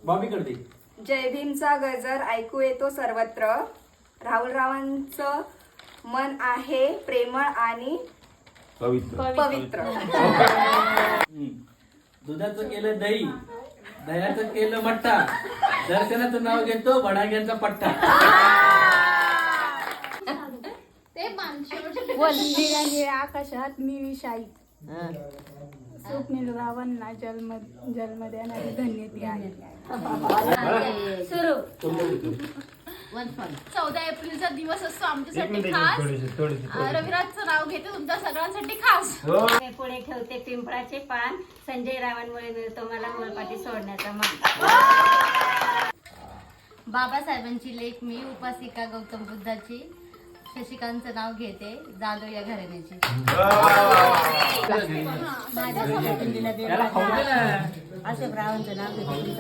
बॉबीकडे दे. जय भीमचा गजर ऐकू येतो सर्वत्र. राहुल रावांचं मन आहे प्रेमळ आणि पवित्र. दुधाचं केलं दही, दह्याचं केलं मठ्ठा, दर्शनाचं नाव घेतो भडाग्यांचा पट्टा. वल्ली आकाशात निळी स्वप्नील रावांना जन्म देणारी धन्य ती आहे. सुरू. 14 एप्रिलचा दिवस असतो आमच्यासाठी खास. रविराजचं नाव घेते तुमच्या सगळ्यांसाठी खास. पुढे ठेवते पिंपळाचे पान. संजय रावांमुळे मिळतो मला मोलपाटी सोडण्याचा मान. बाबासाहेबांची लेख मी उपासिका गौतम बुद्धाची. शशिकांतचं नाव घेते जाधव या घराण्याची. माझ्या दिला त्याला खाऊ दे ना. अशोक रावांचं नाव घेते.